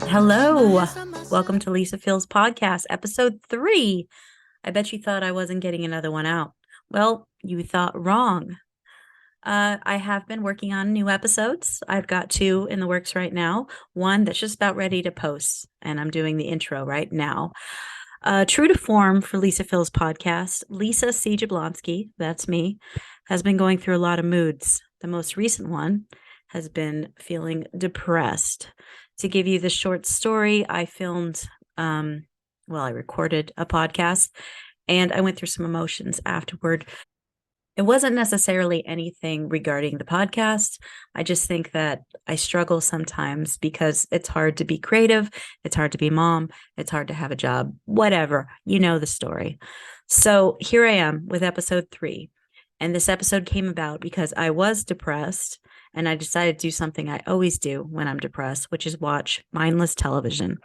Hello. Welcome to Lisa Feels Podcast, episode 3. I bet you thought I wasn't getting another one out. Well, you thought wrong. I have been working on new episodes. I've got 2 in the works right now, one that's just about ready to post, and I'm doing the intro right now. True to form for Lisa Feels Podcast, Lisa C. Jablonski, that's me, has been going through a lot of moods. The most recent one has been feeling depressed. To give you the short story, I recorded a podcast and I went through some emotions afterward. It wasn't necessarily anything regarding the podcast. I just think that I struggle sometimes because it's hard to be creative. It's hard to be mom. It's hard to have a job, whatever. You know the story. So here I am with episode 3. And this episode came about because I was depressed and I decided to do something I always do when I'm depressed, which is watch mindless television.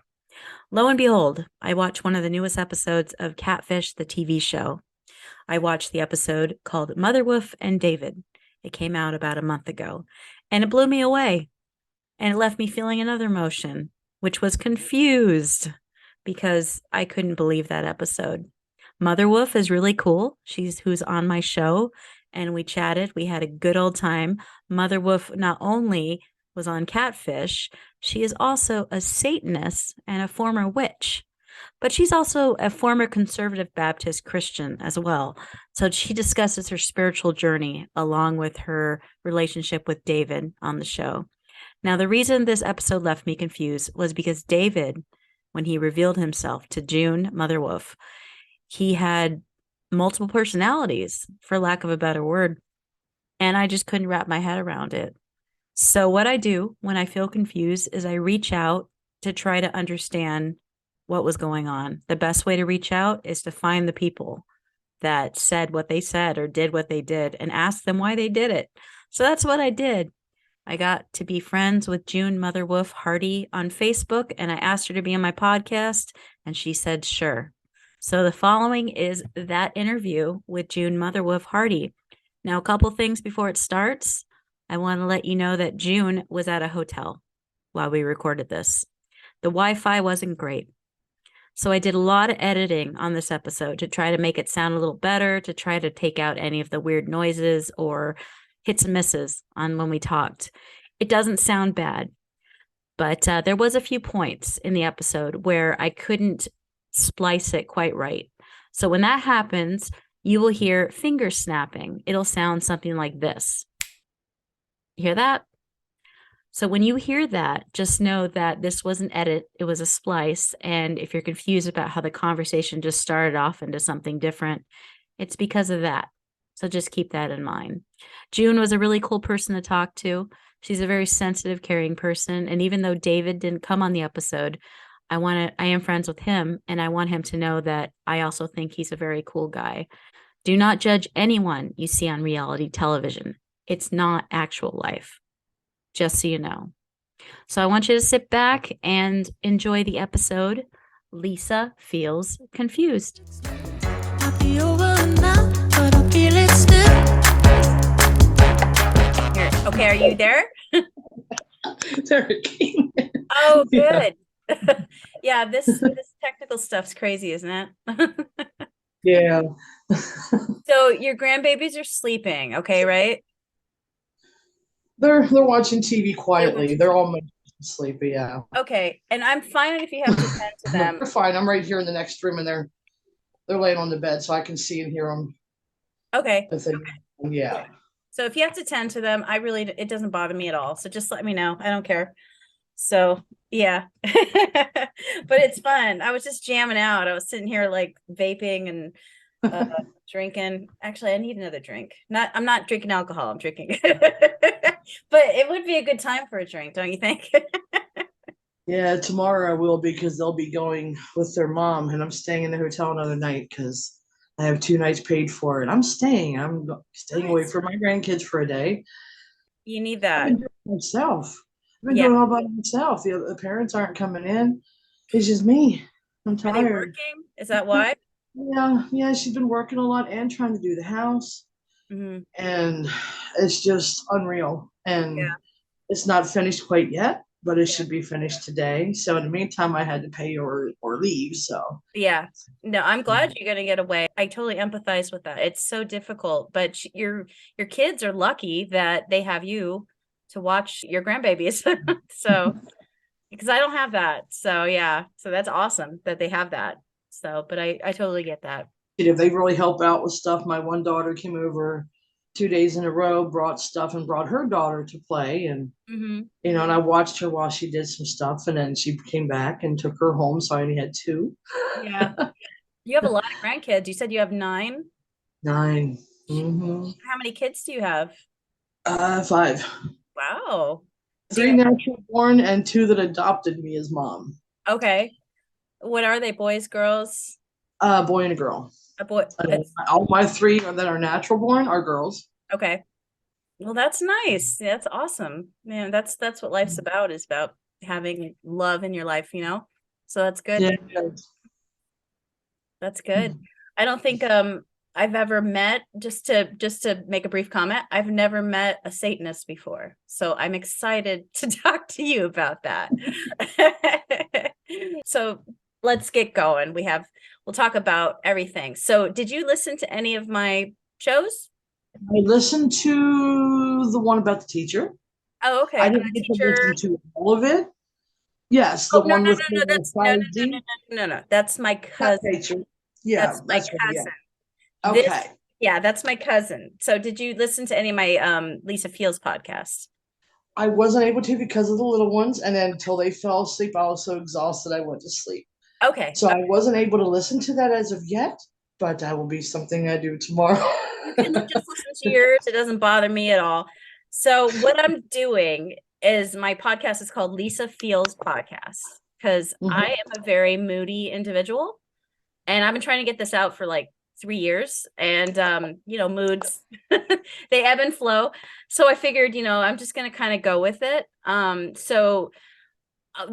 Lo and behold, I watched one of the newest episodes of Catfish, the TV show. I watched the episode called Motherwolff and David. It came out about a month ago, and it blew me away. And it left me feeling another emotion, which was confused because I couldn't believe that episode. Motherwolff is really cool. She's who's on my show, and we chatted. We had a good old time. Motherwolff not only was on Catfish, she is also a Satanist and a former witch. But she's also a former conservative Baptist Christian as well. So she discusses her spiritual journey along with her relationship with David on the show. Now, the reason this episode left me confused was because David, when he revealed himself to June Motherwolff, he had multiple personalities, for lack of a better word, and I just couldn't wrap my head around it. So what I do when I feel confused is I reach out to try to understand what was going on. The best way to reach out is to find the people that said what they said or did what they did and ask them why they did it. So that's what I did. I got to be friends with June Motherwolff Hardy on Facebook, and I asked her to be on my podcast, and she said sure. So the following is that interview with June Motherwolff Hardy. Now, a couple things before it starts. I want to let you know that June was at a hotel while we recorded this. The Wi-Fi wasn't great. So I did a lot of editing on this episode to try to make it sound a little better, to try to take out any of the weird noises or hits and misses on when we talked. It doesn't sound bad, but there was a few points in the episode where I couldn't splice it quite right. So when that happens, you will hear finger snapping. It'll sound something like this. You hear that? So when you hear that, just know that this was an edit. It was a splice. And if you're confused about how the conversation just started off into something different, it's because of that. So just keep that in mind. June was a really cool person to talk to. She's a very sensitive, caring person. And even though David didn't come on the episode, I am friends with him, and I want him to know that I also think he's a very cool guy. Do not judge anyone you see on reality television. It's not actual life, just so you know. So I want you to sit back and enjoy the episode. Lisa feels confused. I'll be over now, but I'll feel it still. Here. Okay, are you there? There it came. Oh, good. Yeah, this technical stuff's crazy, isn't it? Yeah. So your grandbabies are sleeping, okay, right? They're watching TV quietly. They're all sleepy, yeah. Okay, and I'm fine if you have to tend to them. They're fine. I'm right here in the next room, and they're laying on the bed, so I can see and hear them. Okay. Yeah. So if you have to tend to them, it doesn't bother me at all. So just let me know. I don't care. So yeah, but it's fun. I was just jamming out. I was sitting here like vaping and drinking. Actually, I need another drink. I'm not drinking alcohol. I'm drinking, but it would be a good time for a drink, don't you think? Yeah, tomorrow I will, because they'll be going with their mom, and I'm staying in the hotel another night because I have 2 nights paid for it. I'm staying away from my grandkids for a day. You need I've that. been doing it myself. I've been doing it all by myself. The parents aren't coming in. It's just me. I'm Are they tired. working? Is that why? Yeah, she's been working a lot and trying to do the house. And it's just unreal. And it's not finished quite yet. but it should be finished today. So in the meantime, I had to pay or leave. So Yeah. No, I'm glad you're gonna get away. I totally empathize with that. It's so difficult, but your kids are lucky that they have you to watch your grandbabies. So, because I don't have that. So yeah. So that's awesome that they have that. So, but I totally get that. they really help out with stuff. My one daughter came over 2 days in a row, brought stuff, and brought her daughter to play, and Hmm. and I watched her while she did some stuff, and then she came back and took her home. So I only had two. Yeah. You have a lot of grandkids. You said you have nine. 9. Mm-hmm. How many kids do you have? 5. Wow. Do you 3 natural born and 2 that adopted me as mom. okay. What are they? Boys, girls? Boy and a girl. A boy. It's All my 3 that are natural born are girls. okay. Well, that's nice. That's awesome. Man, that's what life's about, is about having love in your life, you know? So that's good. Yeah. That's good. I don't think I've ever met, just to make a brief comment, I've never met a Satanist before. So I'm excited to talk to you about that. So let's get going. We'll talk about everything. So did you listen to any of my shows? I listened to the one about the teacher. Oh, okay. I I'm didn't a get to teacher. listen to all of it. Yes, Oh, the no, one no, with no, no. the That's no, no, no, no, 5D. no, no, no, no. That's my That cousin. nature. Yeah, That's my that's one. Yeah. cousin. Okay. This, yeah, that's my cousin. So did you listen to any of my Lisa Fields podcasts? I wasn't able to because of the little ones, and then until they fell asleep, I was so exhausted I went to sleep. Okay. So I wasn't able to listen to that as of yet, but that will be something I do tomorrow. You can just listen to yours. It doesn't bother me at all. So what I'm doing is my podcast is called Lisa Feels Podcast, because I Mhm. am a very moody individual, and I've been trying to get this out for like 3 years, and moods they ebb and flow. So I figured, I'm just gonna kind of go with it. So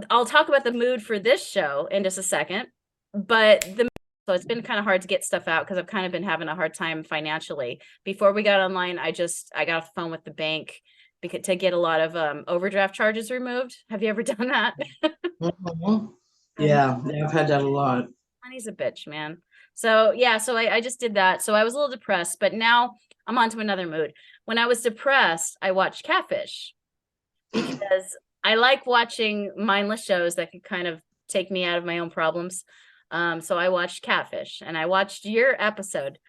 I'll talk about the mood for this show in just a second, but so it's been kind of hard to get stuff out because I've kind of been having a hard time financially. Before we got online, I got off the phone with the bank because to get a lot of overdraft charges removed. Have you ever done that? Mhm. I know. Yeah, I've had that a lot. Money's a bitch, man. So yeah, so I just did that. So I was a little depressed, but now I'm on to another mood. When I was depressed, I watched Catfish because I like watching mindless shows that could kind of take me out of my own problems. So I watched Catfish, and I watched your episode.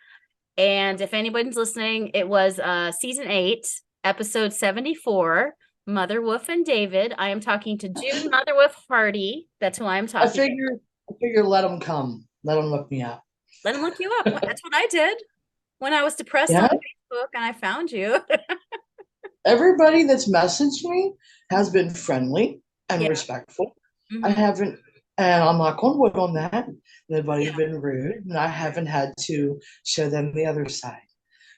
And if anybody's listening, it was season 8, episode 74, Motherwolff and David. I am talking to June Motherwolff Hardy. That's who I'm I talking to. figure, I figure, let them come, let them look me up. Let him look you up. That's what I did when I was depressed on Yeah, Facebook, and I found you. everybody that's messaged me has been friendly and Yeah. respectful. I Hmm. haven't, and I'm not going to wood on that. Nobody's Yeah. been rude, and I haven't had to show them the other side,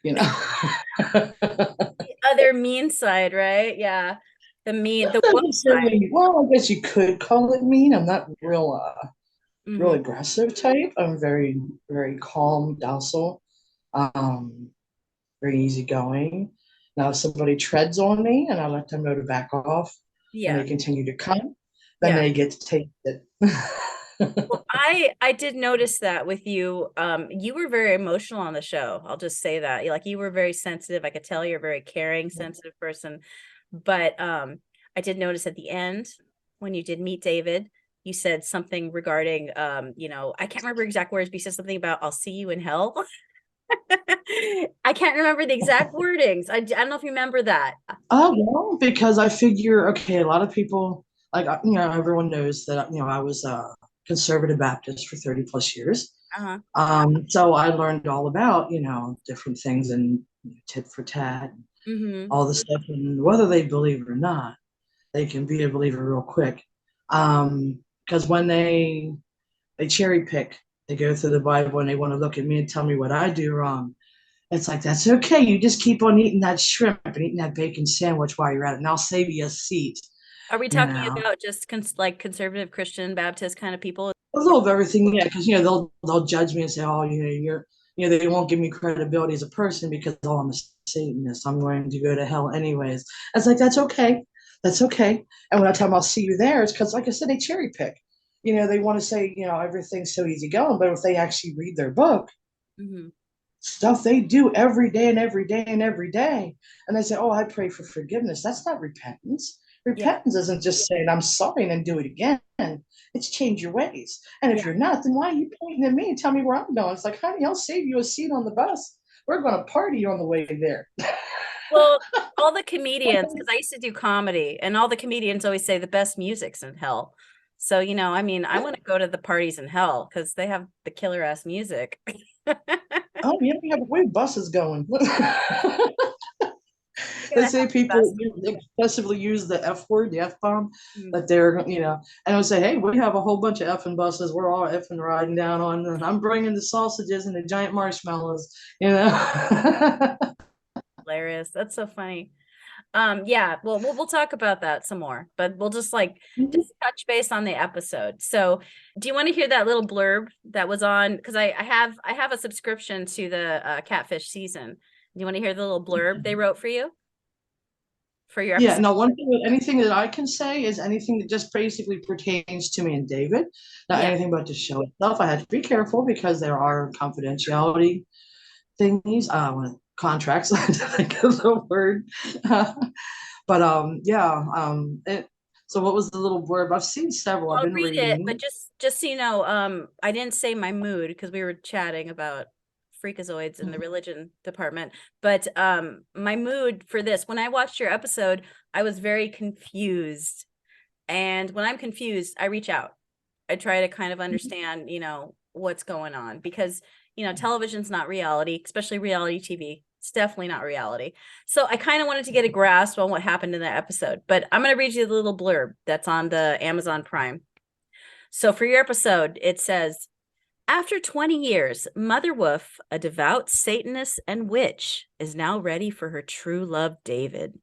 you The know. other mean side, right? Yeah. The Not wolf side. necessarily, well, I guess you could call it mean. I'm not real Hmm. aggressive type. I'm very, very calm, docile, um, very easygoing. Now, if somebody treads on me and I let them know to back off and they Yeah. continue to come, then Yeah. they get to take it. Well, I did notice that with you. You were very emotional on the show. I'll just say that. Like, you were very sensitive. I could tell you're a very caring, sensitive person. But I did notice at the end when you did meet David, you said something regarding I can't remember exact words, but you said something about I'll see you in hell. I can't remember the exact wordings. I don't know if you remember that. Oh, well, because I figure, okay, a lot of people, like, everyone knows that, I was a conservative Baptist for 30 plus years. Uh-huh. So I learned all about, different things and tit for tat, Mm-hmm. all the stuff, and whether they believe it or not, they can be a believer real quick. Because when they cherry pick, they go through the Bible and they want to look at me and tell me what I do wrong. It's like, that's okay. You just keep on eating that shrimp and eating that bacon sandwich while you're at it, and I'll save you a seat. Are we You talking know, about just like conservative Christian Baptist kind of people? a little of everything, yeah. Because they'll judge me and say, oh, they won't give me credibility as a person because I'm a Satanist. I'm going to go to hell anyways. It's like, that's okay. That's okay. And when I tell them I'll see you there, it's because, like I said, they cherry pick. They want to say, everything's so easy going, but if they actually read their book, Hmm. stuff they do every day and every day and every day, and they say, "Oh, I pray for forgiveness." That's not repentance. Yeah. Repentance isn't just saying I'm sorry and then do it again. It's change your ways. And if Yeah. you're not, then why are you pointing at me and tell me where I'm going? It's like, honey, I'll save you a seat on the bus. We're going to party on the way there. Well, all the comedians, because I used to do comedy, and all the comedians always say the best music's in hell. So, I mean, I want to go to the parties in hell because they have the killer ass music. Oh, yeah, we have buses going. Gonna They have say the people best. excessively use the F word, the F bomb, Mm. that they're, and I'll say, hey, we have a whole bunch of effing buses. We're all effing riding down on, and I'm bringing the sausages and the giant marshmallows. Hilarious. That's so funny. Yeah, well, we'll talk about that some more, but we'll just touch base on the episode. So, do you want to hear that little blurb that was on? Because I have a subscription to the Catfish season. Do you want to hear the little blurb they wrote for you for your Yeah, episode? no, one thing, anything that I can say is anything that just basically pertains to me and David, not Yeah, anything about the show itself. I had to be careful because there are confidentiality thingies, contracts, I think of the word. But yeah, so what was the little blurb? I've seen several. I've I'll been read it, reading. but just so you know, I didn't say my mood because we were chatting about freakazoids in the religion department. But my mood for this, when I watched your episode, I was very confused. And when I'm confused, I reach out. I try to kind of understand, what's going on because, television's not reality, especially reality TV. It's definitely not reality. So I kind of wanted to get a grasp on what happened in that episode, but I'm going to read you the little blurb that's on the Amazon Prime. So for your episode, it says, after 20 years, Motherwolff, a devout Satanist and witch, is now ready for her true love, David.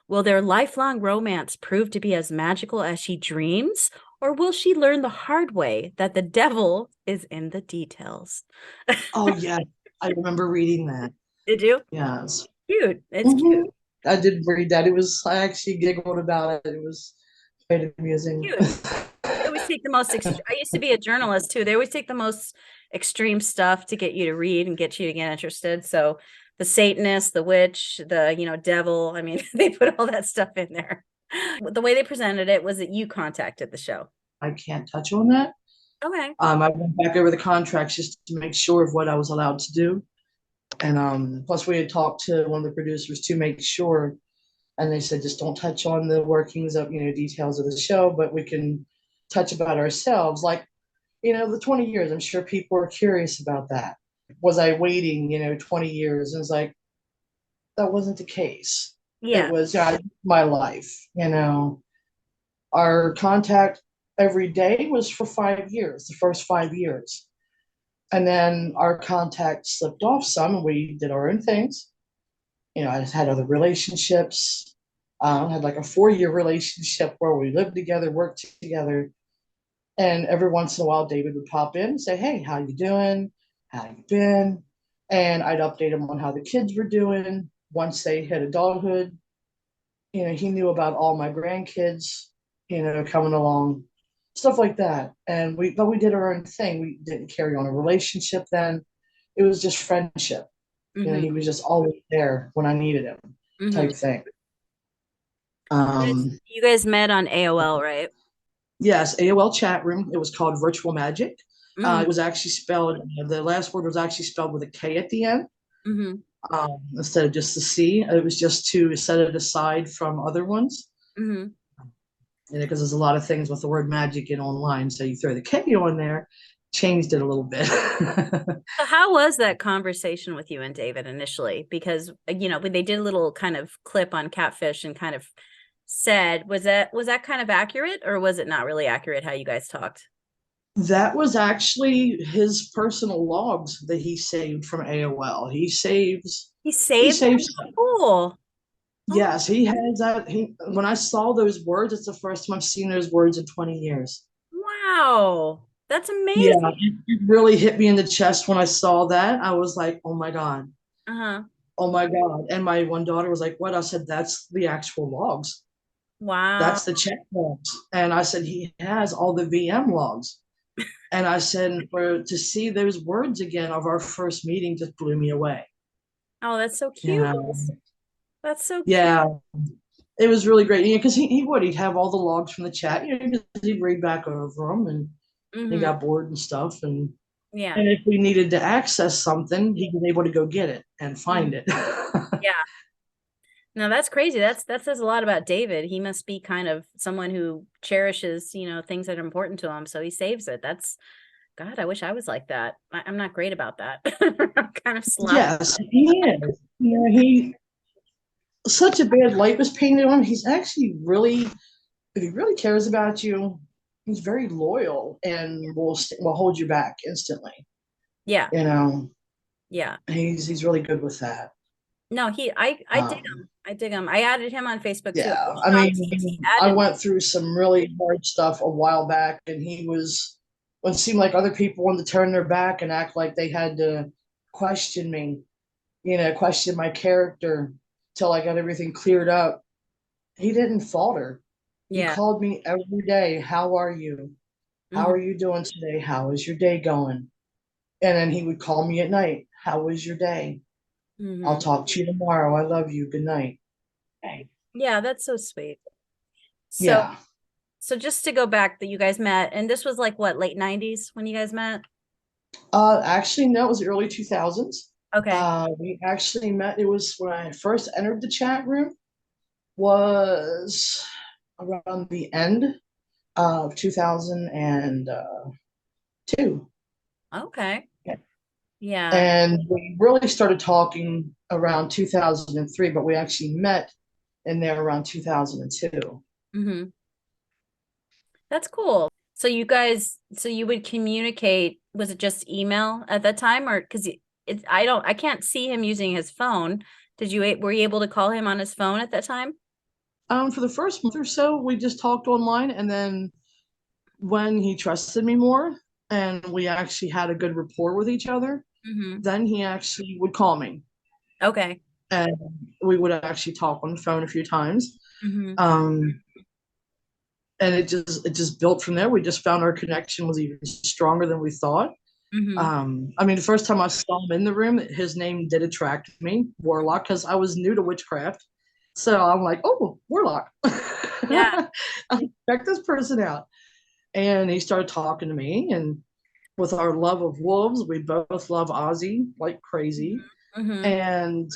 Will their lifelong romance prove to be as magical as she dreams, or will she learn the hard way that the devil is in the details? Oh yeah, I remember reading that. Did you? Yes. Cute. It's hmm cute. I did read that. I actually giggled about it. It was quite amusing. Cute. They always take the most I used to be a journalist too. They always take the most extreme stuff to get you to read and get you to get interested. So the Satanist, the witch, the, devil, I mean, they put all that stuff in there. The way they presented it was that you contacted the show. I can't touch on that. Okay. I went back over the contracts just to make sure of what I was allowed to do. And plus, we had talked to one of the producers to make sure, and they said just don't touch on the workings of details of the show, but we can touch about ourselves, like the 20 years. I'm sure people are curious about that. Was I waiting 20 years? And it's like that wasn't the case. It Yeah. was my life. Our contact every day was for 5 years, the first 5 years. And then our contact slipped off some, and we did our own things. I just had other relationships. Had like a 4 year relationship where we lived together, worked together, and every once in a while, David would pop in and say, "Hey, how you doing? How you been?" And I'd update him on how the kids were doing. Once they hit adulthood, he knew about all my grandkids, coming along, stuff like that. But we did our own thing. We didn't carry on a relationship then. It was just friendship. Mm-hmm. He was just always there when I needed him, Mm-hmm. type thing. You guys met on AOL, right? Yes, AOL chat room. It was called Virtual Magic. Mm-hmm. It was actually spelled. The last word was actually spelled with a K at the end, Mm-hmm. instead of just the C. It was just to set it aside from other ones. Mm-hmm. Because there's a lot of things with the word magic in online, so you throw the K on there, changed it a little bit. So how was that conversation with you and David initially? Because when they did a little kind of clip on Catfish and kind of said, was that kind of accurate or was it not really accurate how you guys talked? That was actually his personal logs that he saved from AOL. He He saved them? saves. Cool. Oh, Yes, he has that. When I saw those words, it's the first time I've seen those words in 20 years. wow. That's Yeah, amazing. it really hit me in the chest when I saw that. I was like, oh my God. Uh-huh. Oh my God. And my one daughter was like, what? I said, that's the actual logs. Wow. That's the chat logs. And I said, he has all the VM logs. And I said, for to see those words again of our first meeting just blew me away. Oh, that's so You cute. know, That's so cute. yeah, it was really great. Because he'd have all the logs from the chat, because he'd read back over them and he Hmm. got bored and stuff. Yeah. And if we needed to access something, he was able to go get it and Mhm. find it. Yeah. No, that's crazy. That says a lot about David. He must be kind of someone who cherishes, things that are important to him, so he saves it. That's God, I wish I was like that. I'm not great about that. I'm kind of sloppy. Yes, he is. He such a bad light was painted on him. He's actually really, if he really cares about you, he's very loyal and will hold you back instantly. Yeah. You know, Yeah. he's really good with that. No, I dig Um, him. I dig him. I added him on Facebook too. I yeah, was I shocked he mean, I added me. went through some really hard stuff a while back, and he was when it seemed like other people wanted to turn their back and act like they had to question me, question my character till I got everything cleared up. He didn't falter. He Yeah. called me every day. How are you? How are Hmm. you doing today? How is your day going? And then he would call me at night. How was your day? I'll Hmm. talk to you tomorrow. I love you. Good night. Hey. Yeah, that's so sweet. So Yeah. so just to go back that you guys met, and this was like what, late 90s when you guys met? Actually, no, it was the early 2000s. Okay. We actually met. It was when I first entered the chat room, was around the end of 2002. Okay. Yeah. And we really started talking around 2003, but we actually met in there around 2002. Hmm. That's cool. So you would communicate, was it just email at that time, or because I can't see him using his phone. Were you able to call him on his phone at that time? For the first month or so, we just talked online. And then when he trusted me more and we actually had a good rapport with each other, Hmm. then he actually would call me Okay. and we would actually talk on the phone a few times. Hmm. Um, and it just built from there. We just found our connection was even stronger than we thought. Hmm. I mean, the first time I saw him in the room, his name did attract me, Warlock, because I was new to witchcraft. So I'm like, oh, Warlock. Yeah. Check this person out. And he started talking to me. And with our love of wolves, we both love Ozzy like crazy. Hmm. And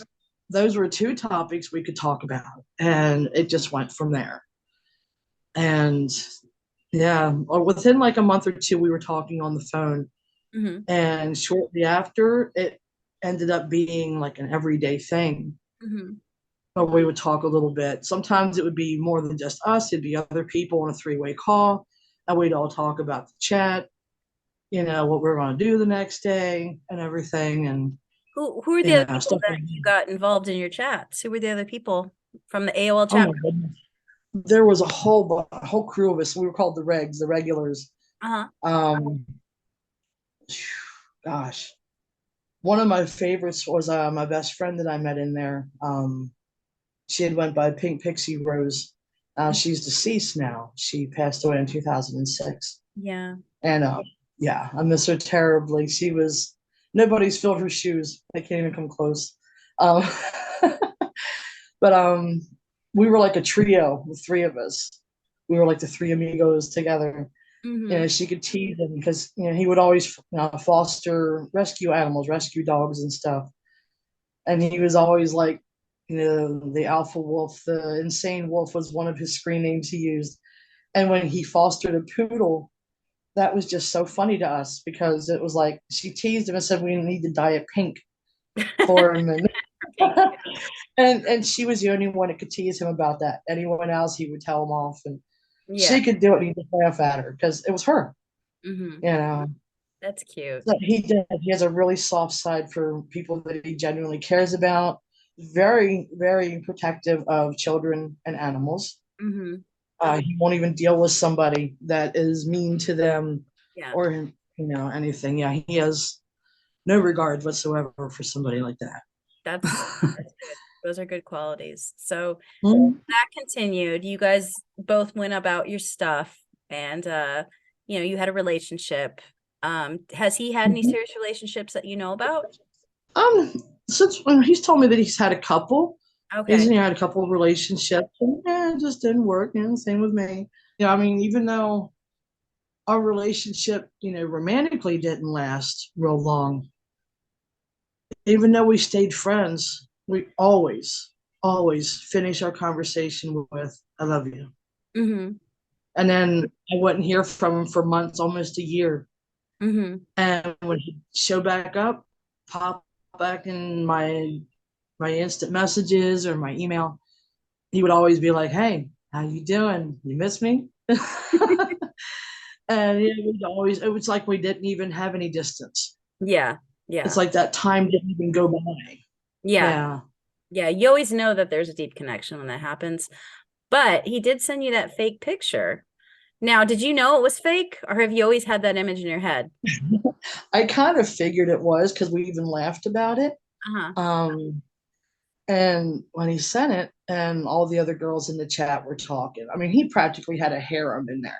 those were two topics we could talk about. And it just went from there. And yeah, within like a month or two, we were talking on the phone. Hmm. And shortly after, it ended up being like an everyday thing. Hmm. But we would talk a little bit. Sometimes it would be more than just us, it'd be other people on a three-way call. And we'd all talk about the chat, what we're going to do the next day and everything. And, Who were the other people stuff that like you that. got involved in your chats? Who were the other people from the AOL Oh chat my goodness. There was a whole crew of us. We were called the regs, the regulars. room? Uh-huh. Um, gosh, one of my favorites was my best friend that I met in there. She had went by Pink Pixie Rose. She's deceased now. She passed away in 2006. Yeah. And yeah, I miss her terribly. She was nobody's filled her shoes. They can't even come close. Um, but we were like a trio, the three of us. We were like the three amigos together. Hmm. She could tease him because he would always foster rescue animals, rescue dogs and stuff. And he was always like, the alpha wolf, the insane wolf was one of his screen names he used. And when he fostered a poodle, that was just so funny to us because it was like she teased him and said we need to dye it pink for him, and Pink. and she was the only one that could tease him about that. Anyone else, he would tell him off, and Yeah. she could do it. And he'd just laugh at her because it was her, Hmm. you know. That's cute. So he did. He has a really soft side for people that he genuinely cares about. Very, very protective of children and animals. Hmm. He won't even deal with somebody that is mean to them Yeah. or anything. Yeah, he has no regard whatsoever for somebody like That's that. that's good. Those are good qualities. So Mhm. that continued. You guys both went about your stuff and you had a relationship. Has he had any Mhm. serious relationships that you know about? Um, since he's told me that he's had a couple, he's Okay. had a couple of relationships, and it just didn't work. Same with me. I mean, even though our relationship, romantically didn't last real long, even though we stayed friends, we always finish our conversation with "I love you," Mm-hmm. and then I wouldn't hear from him for months, almost a year. Mm-hmm. And when he showed back up, pop back in my instant messages or my email, he would always be like, "Hey, how you doing? You miss me?" And it was like we didn't even have any distance. Yeah. It's Yeah. like that time didn't even go by. Yeah. Yeah. Yeah. You always know that there's a deep connection when that happens. But he did send you that fake picture. Now, did you know it was fake, or have you always had that image in your head? I kind of figured it was because we even laughed about it. Uh-huh. Um, and when he sent it, and all the other girls in the chat were talking, I mean, he practically had a harem in there.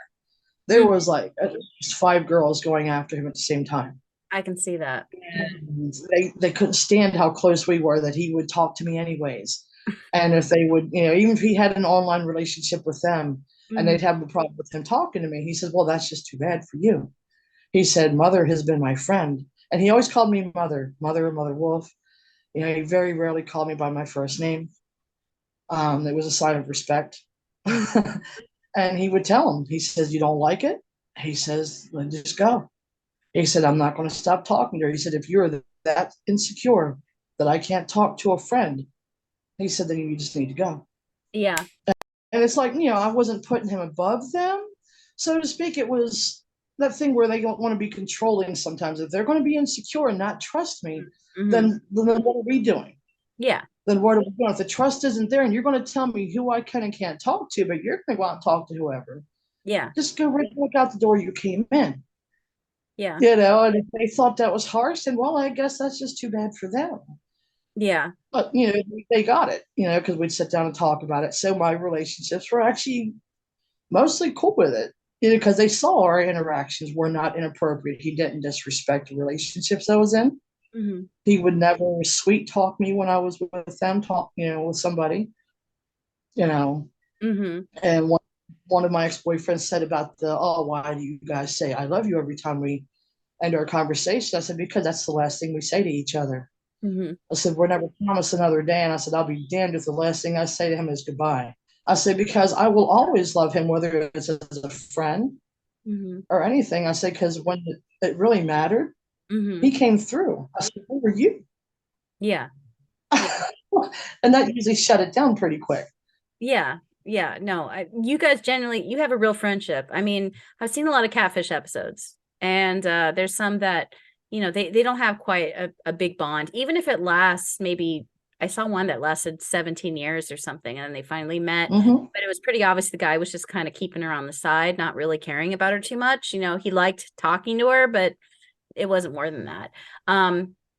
There Mm, was like at least 5 girls going after him at the same time. I can see that. And they couldn't stand how close we were that he would talk to me anyways. And if they would, even if he had an online relationship with them and Hmm. they'd have a problem with him talking to me, he said, "Well, that's just too bad for you." He said, "Mother has been my friend." And he always called me Mother Wolf. He very rarely called me by my first name. It was a sign of respect. Hmm. And he would tell him, he says, "You don't like it?" He says, "Then just go." He said, "I'm not going to stop talking to her." He said, "If you're that insecure that I can't talk to a friend," he said, "then you just need to go." Yeah. And it's like, I wasn't putting him above them, so to speak. It was that thing where they don't want to be controlling sometimes. If they're going to be insecure and not trust me, Hmm. then what are we doing? Yeah. Then what are we doing? If the trust isn't there and you're going to tell me who I can and can't talk to, but you're going to go out and talk to whoever, Yeah. just go right back out the door you came in. Yeah. And if they thought that was harsh, then well, I guess that's just too bad for them. Yeah. But they got it, because we'd sit down and talk about it. So my relationships were actually mostly cool with it, because they saw our interactions were not inappropriate. He didn't disrespect the relationships I was in. Hmm. He would never sweet talk me when I was with them, talk, with somebody, you know. Hmm. And one of my ex-boyfriends said about oh, why do you guys say "I love you" every time we end our conversation? I said, because that's the last thing we say to each other. Hmm. I said, we're never promised another day. And I said, I'll be damned if the last thing I say to him is goodbye. I said, because I will always love him, whether it's as a friend Hmm. or anything. I said, because when it really mattered, Hmm. he came through. I said, who were you? Yeah. Yeah. And that usually shut it down pretty quick. Yeah. Yeah. No, you guys generally, you have a real friendship. I mean, I've seen a lot of catfish episodes, and there's some that, they don't have quite a big bond, even if it lasts maybe. I saw one that lasted 17 years or something, and then they finally met. Mm-hmm. But it was pretty obvious the guy was just kind of keeping her on the side, not really caring about her too much. He liked talking to her, but it wasn't more than that.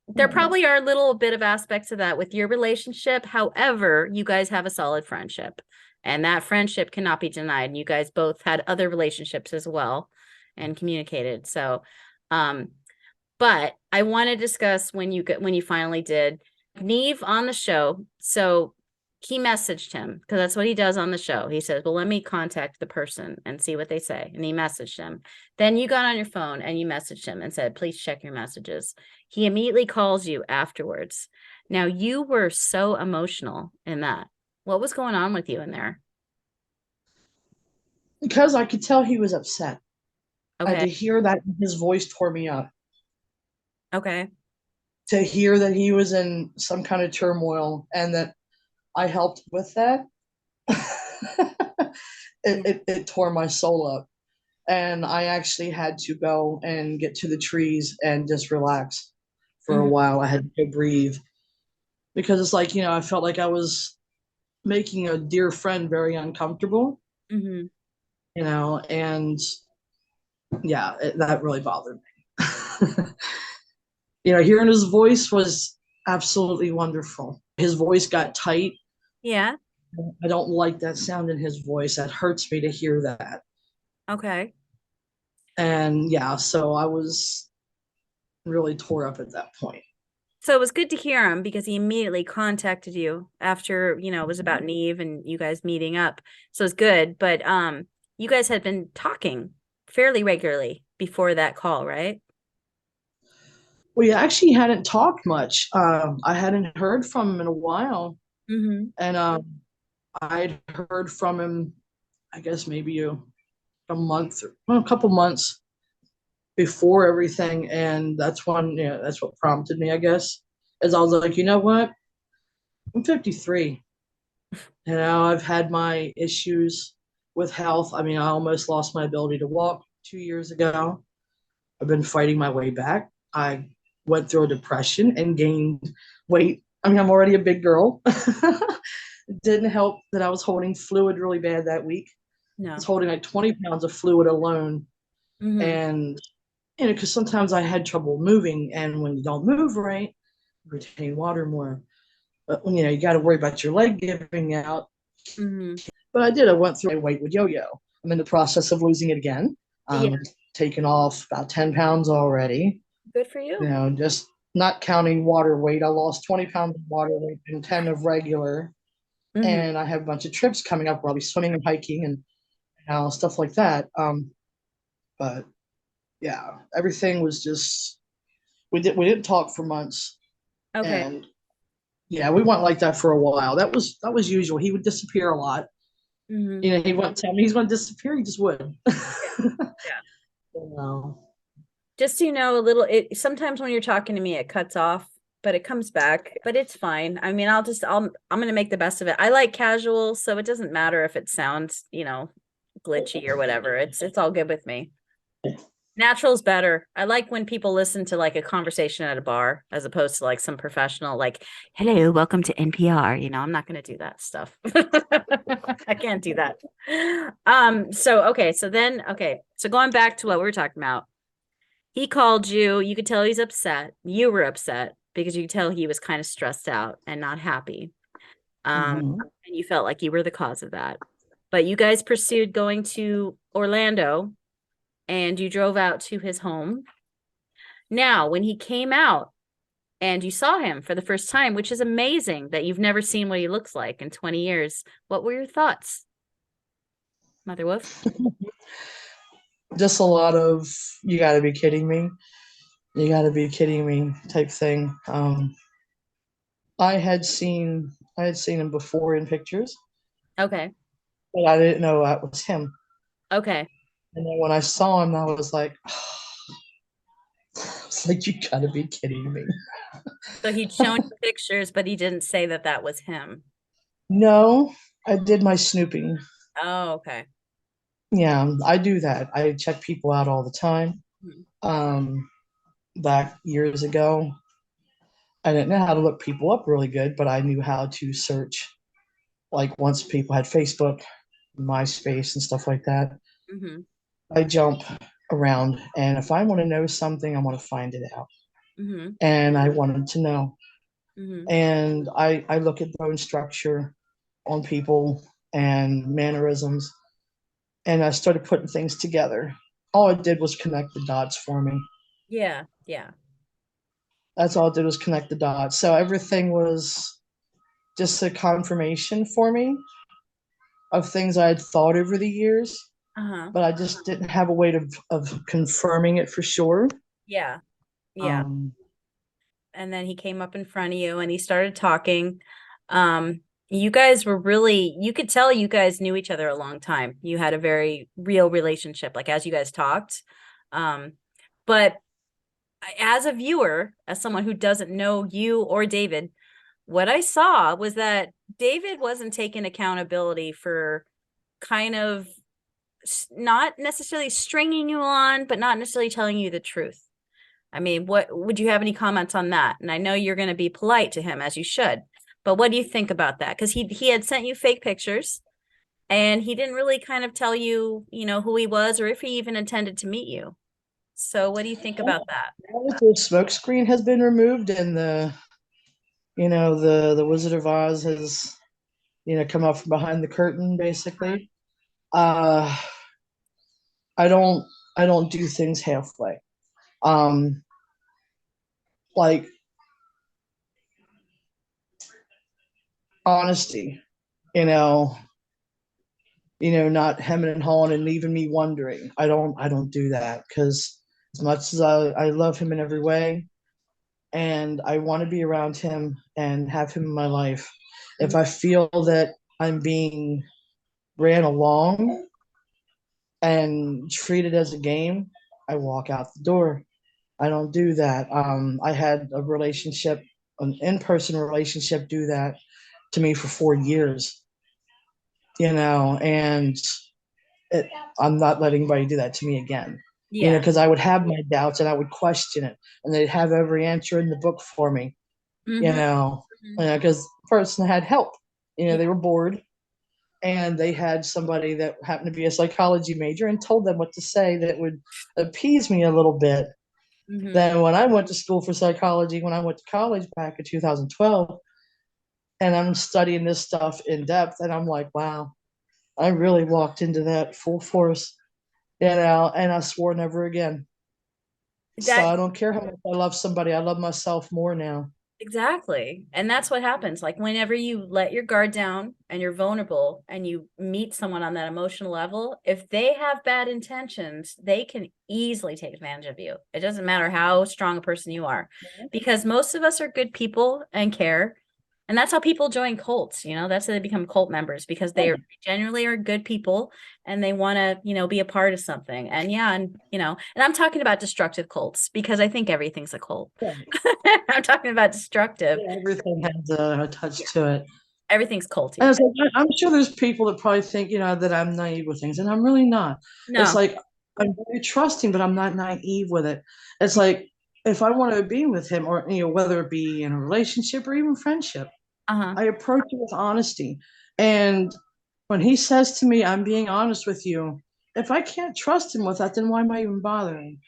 There probably are a little bit of aspects of that with your relationship. However, you guys have a solid friendship, and that friendship cannot be denied. And you guys both had other relationships as well and communicated. So, um, but I want to discuss when you finally did Neve on the show. So he messaged him because that's what he does on the show. He says, "Well, let me contact the person and see what they say." And he messaged him. Then you got on your phone and you messaged him and said, "Please check your messages." He immediately calls you afterwards. Now you were so emotional in that. What was going on with you in there? Because I could tell he was upset. And Okay. to hear that in his voice tore me up. Okay. To hear that he was in some kind of turmoil and that I helped with that, Yeah. it tore my soul up. And I actually had to go and get to the trees and just relax for a Hmm. while. I had to breathe because it's like, I felt like I was making a dear friend very uncomfortable, Hmm. and yeah, that really bothered me. Hearing his voice was absolutely wonderful. His voice got tight. Yeah. I don't like that sound in his voice. That hurts me to hear that. Okay. And yeah, so I was really tore up at that point. So it was good to hear him because he immediately contacted you after, it was about Neve and you guys meeting up. So it's good. But you guys had been talking fairly regularly before that call, right? We actually hadn't talked much. I hadn't heard from him in a while, Mm-hmm. and I'd heard from him, I guess maybe a month, or well, a couple months before everything, and that's when, that's what prompted me, I guess, as I was like, you know what, I'm 53. I've had my issues with health. I mean, I almost lost my ability to walk 2 years ago. I've been fighting my way back. I went through a depression and gained weight. I mean, I'm already a big girl. It didn't help that I was holding fluid really bad that week. I was No. holding like 20 pounds of fluid alone. Mm-hmm. And, because sometimes I had trouble moving. And when you don't move right, you retain water more. But when, you got to worry about your leg giving out. Mm-hmm. But I did. I went through a weight with yo yo. I'm in the process of losing it again. Yeah. I've taken off about 10 pounds already. Good for you. Just not counting water weight. I lost 20 pounds of water weight and 10 of regular. Mm-hmm. And I have a bunch of trips coming up where I'll be swimming and hiking and stuff like that. But yeah, everything was just we didn't talk for months, Okay. and yeah, we went like that for a while. That was usual. He would disappear a lot. Mm-hmm. He wouldn't tell me he's going to disappear. He just would. Yeah. Yeah. you know. Just so you know, a little it sometimes when you're talking to me, it cuts off, but it comes back. But it's fine. I mean, I'm gonna make the best of it. I like casual, so it doesn't matter if it sounds, glitchy or whatever. It's all good with me. Natural's better. I like when people listen to like a conversation at a bar as opposed to like some professional, like, hello, welcome to NPR. I'm not gonna do that stuff. I can't do that. So going back to what we were talking about. He called you. You could tell he's upset. You were upset because you could tell he was kind of stressed out and not happy. Mhm. And you felt like you were the cause of that. But you guys pursued going to Orlando and you drove out to his home. Now, when he came out and you saw him for the first time, which is amazing that you've never seen what he looks like in 20 years, what were your thoughts, Motherwolff? Just a lot of you got to be kidding me. You got to be kidding me type thing. I had seen him before in pictures, Okay. but I didn't know that was him. Okay. And then when I saw him, I was like, I was like, you gotta be kidding me. So he'd shown you pictures, but he didn't say that that was him. No, I did my snooping. Oh, okay. Yeah, I do that. I check people out all the time. Mhm. Um, Back years ago, I didn't know how to look people up really good, but I knew how to search. Like once people had Facebook, MySpace, and stuff like that, Mhm. I jump around, and if I want to know something, I want to find it out. Mhm. And I wanted to know. Mhm. And I look at bone structure on people and mannerisms, and I started putting things together. All it did was connect the dots for me. Yeah. Yeah. That's all it did was connect the dots. So everything was just a confirmation for me of things I had thought over the years, Uh-huh. but I just didn't have a way of confirming it for sure. Yeah. Yeah. Um, And then he came up in front of you and he started talking. Um, you guys were really, you could tell you guys knew each other a long time. You had a very real relationship, like as you guys talked. Um, but as a viewer, as someone who doesn't know you or David, what I saw was that David wasn't taking accountability for kind of not necessarily stringing you on, but not necessarily telling you the truth. I mean, what would you have any comments on that? And I know you're going to be polite to him as you should, but what do you think about that? Because he had sent you fake pictures and he didn't really kind of tell you, who he was or if he even intended to meet you. So what do you think about that? now that the smoke screen has been removed and The Wizard of Oz has, come out from behind the curtain, Uh, basically. Uh, I don't, I don't do things halfway. Um, like honesty, you know, not hemming and hawing and leaving me wondering. I don't do that because as much as I love him in every way, and I want to be around him and have him in my life. If mhm. I feel that I'm being ran along and treated as a game, I walk out the door. I don't do that. I had a relationship, an in-person relationship, do that to me for 4 years, and it, I'm not letting anybody do that to me again. Yeah. Because I would have my doubts and I would question it, and they'd have every answer in the book for me, you Hmm. know, Hmm. because the person had help. Yeah. They were bored and they had somebody that happened to be a psychology major and told them what to say that would appease me a little bit. Hmm. Then when I went to school for psychology, when I went to college back in 2012, and I'm studying this stuff in depth, and I'm like, wow, I really walked into that full force, and I swore never again. So That I don't care how much I love somebody, I love myself more now. exactly. And that's what happens. Like whenever you let your guard down and you're vulnerable and you meet someone on that emotional level, if they have bad intentions, they can easily take advantage of you. It doesn't matter how strong a person you are, because most of us are good people and care. And that's how people join cults, that's how they become cult members because they genuinely are good people and they want to, be a part of something. And yeah, and I'm talking about destructive cults because I think everything's a cult. I'm talking about destructive. Yeah, everything has a touch Yeah. to it. Everything's And culty. it's like, I'm sure there's people that probably think, that I'm naive with things, and I'm really not. It's No. like I'm very trusting, but I'm not naive with it. It's like if I want to be with him, or whether it be in a relationship or even friendship, Uh-huh. I approach it with honesty. And when he says to me, "I'm being honest with you," if I can't trust him with that, then why am I even bothering?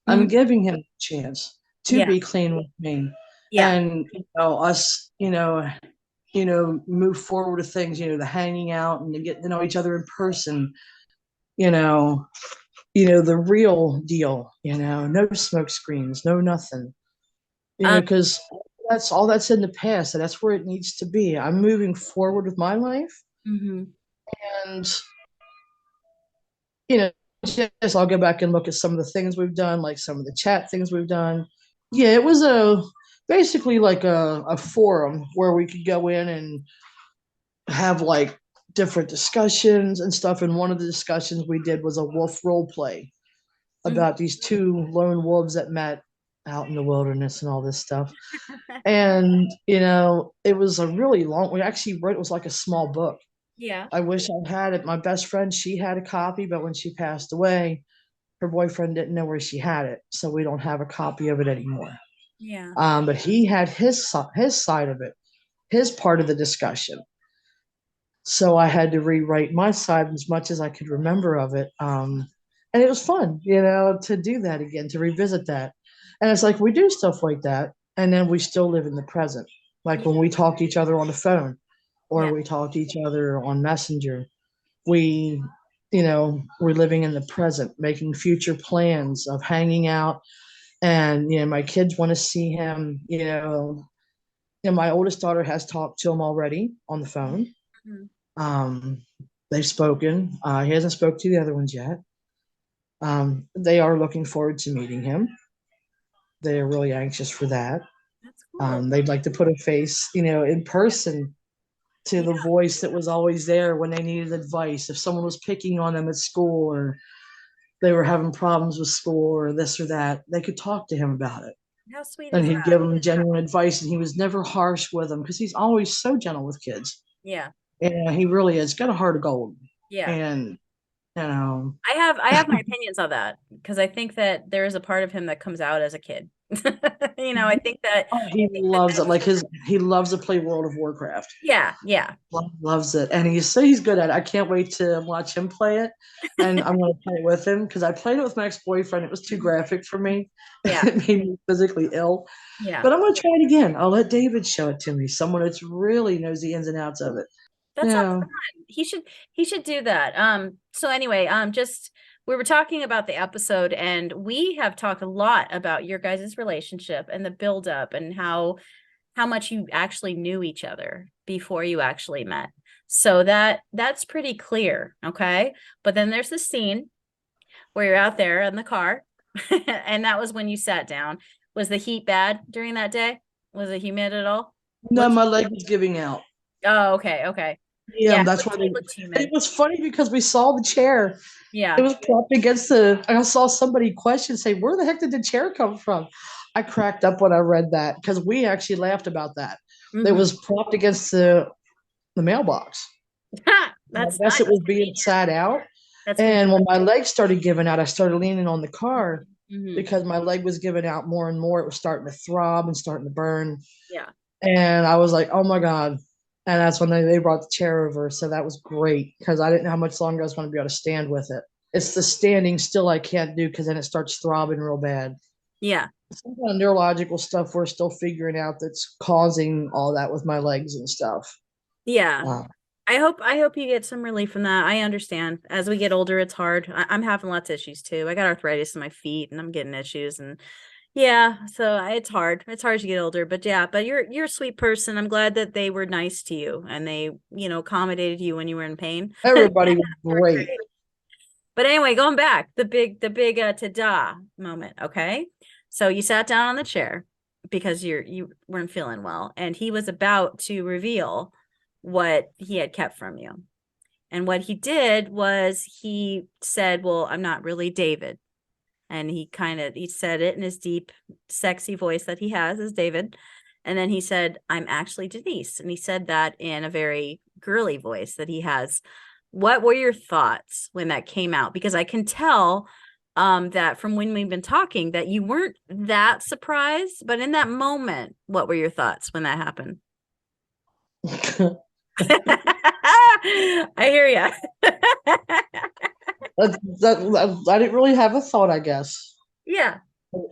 I'm Mhm. giving him a chance to Yeah. be clean with me, Yeah. and us, move forward with things, the hanging out and getting to know each other in person, you know, the real deal, no smoke screens, no nothing, Um, because that's in the past and that's where it needs to be. I'm moving forward with my life, mhm. and, you know, just I'll go back and look at some of the things we've done, like some of the chat things we've done. Yeah, it was basically like a forum where we could go in and have like different discussions and stuff. And one of the discussions we did was a wolf role play Mhm. about these two lone wolves that met out in the wilderness and all this stuff. And it was a really long. We actually wrote, it was like a small book. Yeah. I wish I had it. My best friend, she had a copy, but when she passed away, her boyfriend didn't know where she had it, so we don't have a copy of it anymore. Yeah. But he had his side of it, his part of the discussion. So I had to rewrite my side as much as I could remember of it. And it was fun, to do that again, to revisit that. And it's like we do stuff like that, and then we still live in the present. Like Yeah. when we talk to each other on the phone, or Yeah. we talk to each other on Messenger, we, we're living in the present, making future plans of hanging out. And my kids want to see him. My oldest daughter has talked to him already on the phone. Mhm. um, they've spoken. He hasn't spoke to the other ones yet. They are looking forward to meeting him. They are really anxious for that. That's cool. They'd like to put a face, in person to Yeah. the voice that was always there when they needed advice. If someone was picking on them at school, or they were having problems with school or this or that, they could talk to him about it. How sweet And is he'd that? give them genuine advice, and he was never harsh with them because he's always so gentle with kids. Yeah. And he really is got a heart of gold. Yeah. And you know, I have my opinions on that because I think that there is a part of him that comes out as a kid. I think that Oh, he loves it. that's Like he loves to play World of Warcraft. yeah, yeah, Loves it, and he's good at it. I can't wait to watch him play it, and I'm going to play it with him because I played it with my ex-boyfriend. It was too graphic for me. yeah, It made me physically ill. yeah. But I'm going to try it again. I'll let David show it to me. Someone that's really knows the ins and outs of it. That sounds Yeah. fun. He should do that. So anyway, just we were talking about the episode and we have talked a lot about your guys' relationship and the build up and how much you actually knew each other before you actually met. So that's pretty clear, okay? But then there's the scene where you're out there in the car and that was when you sat down. Was the heat bad during that day? Was it humid at all? No, Looked my leg was giving out. Oh, okay, okay. Yeah, Yeah, that's why it looked it humid. was funny because we saw the chair. It Yeah. was propped against the. I saw somebody question, say, "Where the heck did the chair come from?" I cracked up when I read that because we actually laughed about that. It Hmm. was propped against the mailbox. I That's guess nice. it was being Convenient. sat out. That's And convenient. when my legs started giving out, I started leaning on the car Hmm. because my leg was giving out more and more. It was starting to throb and starting to burn. Yeah. And I was like, oh my God. And that's when they brought the chair over. So that was great because I didn't know how much longer I was going to be able to stand with it. It's the standing still I can't do because then it starts throbbing real bad. Yeah. Some kind of neurological stuff we're still figuring out that's causing all that with my legs and stuff. Yeah. Uh, I hope you get some relief from that. I understand. As we get older, it's hard. I'm having lots of issues too. I got arthritis in my feet and I'm getting issues and yeah, so it's hard. It's hard as you get older, but yeah, but you're a sweet person. I'm glad that they were nice to you and they, accommodated you when you were in pain. Everybody was They were great. great. But anyway, going back, the big ta-da moment, okay? So you sat down on the chair because you weren't feeling well, and he was about to reveal what he had kept from you. And what he did was he said, "Well, I'm not really David." And he said it in his deep, sexy voice that he has as David. And then he said, "I'm actually Denise." And he said that in a very girly voice that he has. What were your thoughts when that came out? Because I can tell that from when we've been talking that you weren't that surprised, but in that moment, what were your thoughts when that happened? I hear you. I didn't really have a thought, I guess. Yeah.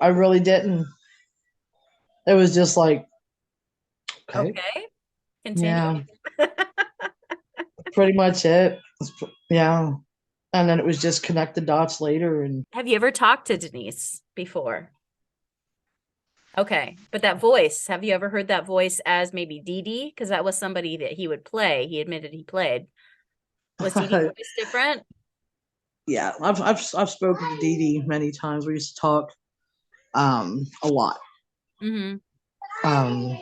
I really didn't. It was just like, okay, Okay. Continue. yeah, pretty much it. Yeah. And then it was just connect the dots later. And Have you ever talked to Denise before? Okay. But that voice, have you ever heard that voice as maybe Dee Dee? Because that was somebody that he would play. He admitted he played. Was Dee Dee's voice different? yeah, I've spoken to Dee Dee many times. We used to talk a lot, Mm-hmm. um,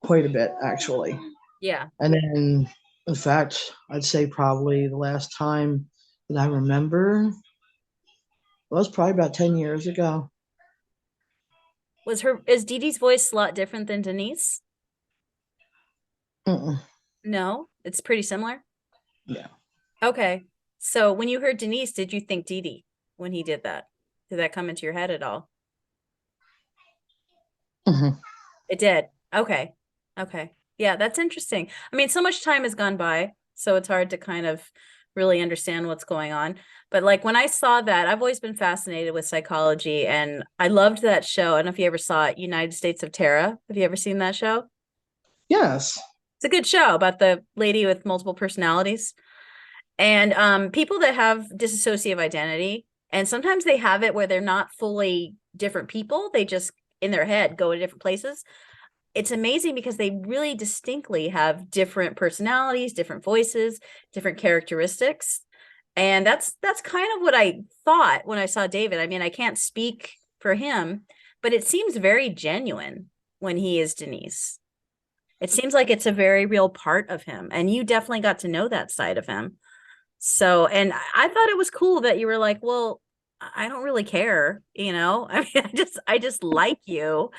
quite a bit actually. Yeah. And then, in fact, I'd say probably the last time that I remember was probably about 10 years ago. Is Dee Dee's voice a lot different than Denise? Mm-mm. No, it's pretty similar. Yeah. Okay. So when you heard Denise, did you think Dee Dee when he did that? Did that come into your head at all? Hmm. It did. Okay. Okay. Yeah, that's interesting. I mean, so much time has gone by, so it's hard to kind of really understand what's going on. But like when I saw that, I've always been fascinated with psychology and I loved that show. I don't know if you ever saw it, United States of Terra. Have you ever seen that show? Yes. It's a good show about the lady with multiple personalities. And people that have dissociative identity, and sometimes they have it where they're not fully different people, they just in their head go to different places. It's amazing because they really distinctly have different personalities, different voices, different characteristics. And that's kind of what I thought when I saw David. I mean, I can't speak for him, but it seems very genuine when he is Denise. It seems like it's a very real part of him. And you definitely got to know that side of him. So, and I thought it was cool that you were like, well, I don't really care, I mean, I just like you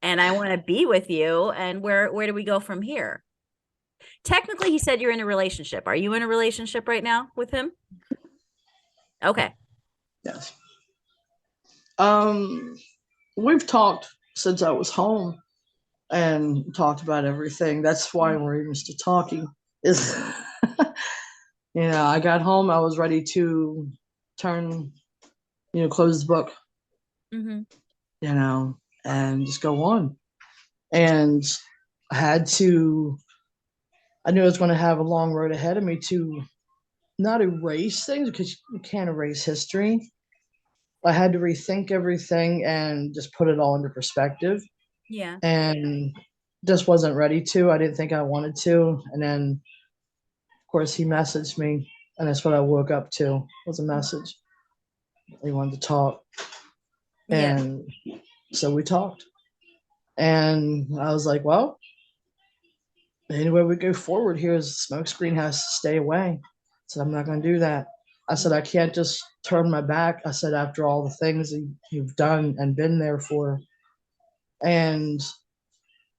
and I want to be with you. And where do we go from here? Technically, he said you're in a relationship. Are you in a relationship right now with him? Okay. Yes. Um, we've talked since I was home and talked about everything. That's why we're even still talking. Is I got home, I was ready to turn, close the book, Mm-hmm. you know, and just go on. And I had to, I knew I was going to have a long road ahead of me to not erase things because you can't erase history. I had to rethink everything and just put it all into perspective. Yeah. And just wasn't ready to. I didn't think I wanted to. And then, of course, he messaged me, and that's what I woke up to was a message. He wanted to talk, Yeah. and so we talked. And I was like, well, anyway we go forward here is the smoke screen has to stay away. I said, I'm not going to do that. I said, I can't just turn my back. I said, after all the things that you've done and been there for. And,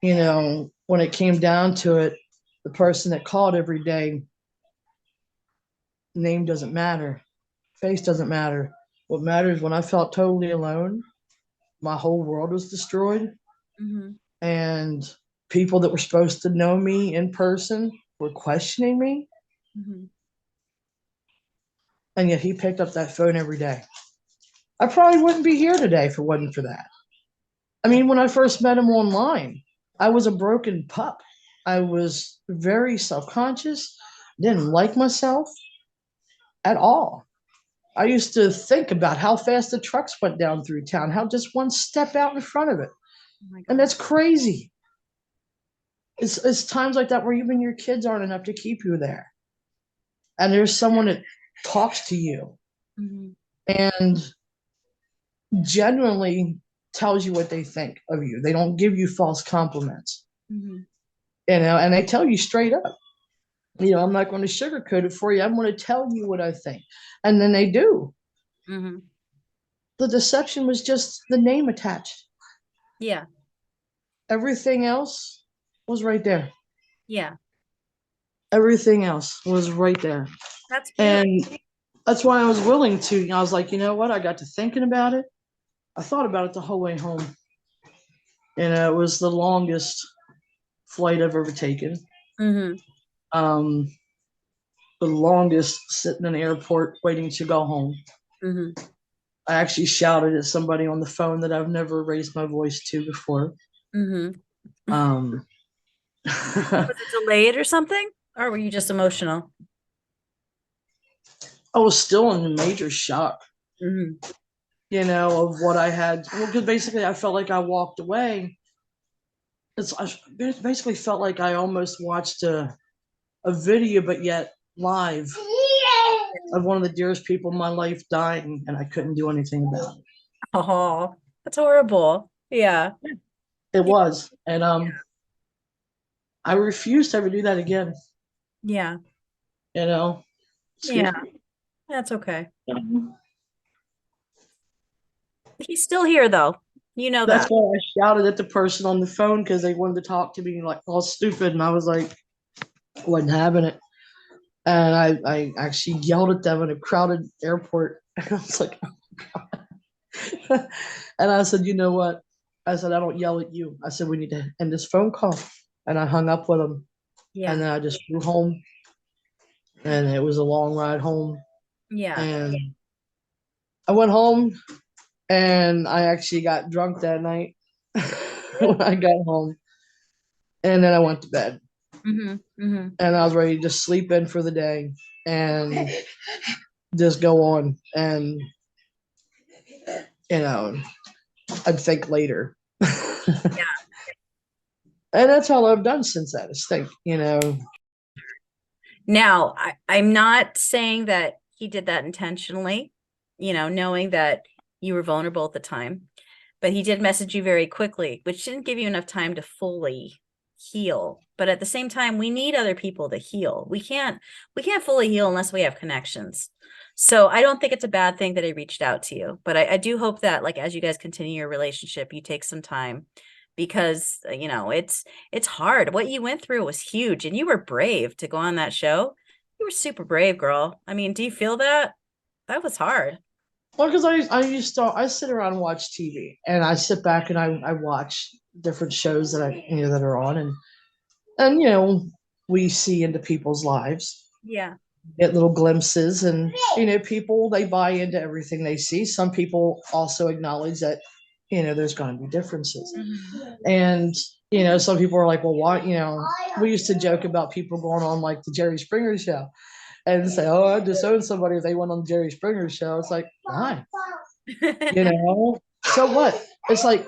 when it came down to it, the person that called every day, name doesn't matter, face doesn't matter. What matters when I felt totally alone, my whole world was destroyed. Mm-hmm. And people that were supposed to know me in person were questioning me. Mm-hmm. And yet he picked up that phone every day. I probably wouldn't be here today if it wasn't for that. I mean, when I first met him online, I was a broken pup. I was very self conscious, didn't like myself at all. I used to think about how fast the trucks went down through town, how just one step out in front of it. Oh my And God. that's crazy. It's times like that where even your kids aren't enough to keep you there. And there's someone that talks to you Mm-hmm. and genuinely tells you what they think of you. They don't give you false compliments, Mm-hmm. and they tell you straight up. I'm not going to sugarcoat it for you. I'm going to tell you what I think. And then they do. Mm-hmm. The deception was just the name attached. Yeah. Everything else was right there. Yeah. Everything else was right there. That's beautiful. And that's why I was willing to. I was like, you know what? I got to thinking about it. I thought about it the whole way home. It was the longest flight I've ever taken. Mm-hmm. Um, the longest sitting in the airport waiting to go home. Mm-hmm. I actually shouted at somebody on the phone that I've never raised my voice to before. Mm-hmm. Um, Was it delayed or something? Or were you just emotional? I was still in major shock, Mm-hmm. of what I had. Well, because basically I felt like I walked away. I basically felt like I almost watched a video, but yet live, of one of the dearest people in my life dying, and I couldn't do anything about it. Oh, that's horrible. Yeah. It Yeah. was, and I refuse to ever do that again. Yeah. You know, Yeah. excuse me. That's okay. He's still here though. You know That's that. why I shouted at the person on the phone because they wanted to talk to me like all stupid, and I was like, wasn't having it. And I actually yelled at them in a crowded airport. And I was like, oh, and I said, you know what? I said, I don't yell at you. I said, we need to end this phone call. And I hung up with them. And Yeah. then I just flew home. And it was a long ride home. Yeah. And I went home and I actually got drunk that night when I got home. And then I went to bed. Mm-hmm. Mm-hmm. And I was ready to just sleep in for the day and just go on. And, you know, I'd think later. Yeah. And that's all I've done since that is think. Now, I'm not saying that he did that intentionally, knowing that you were vulnerable at the time, but he did message you very quickly, which didn't give you enough time to fully heal. But at the same time, we need other people to heal. We can't fully heal unless we have connections. So I don't think it's a bad thing that he reached out to you, but I do hope that like as you guys continue your relationship, you take some time because it's hard. What you went through was huge and you were brave to go on that show. You were super brave, girl. I mean, do you feel that? That was hard. Well, because I sit around and watch TV, and I sit back and I watch different shows that that are on, and we see into people's lives, Yeah. get little glimpses, and people, they buy into everything they see. Some people also acknowledge that there's going to be differences, Hmm. and some people are like, well, why, we used to joke about people going on like the Jerry Springer show and say, oh, I'd disown somebody if they went on the Jerry Springer show. It's like, why? So what? It's like,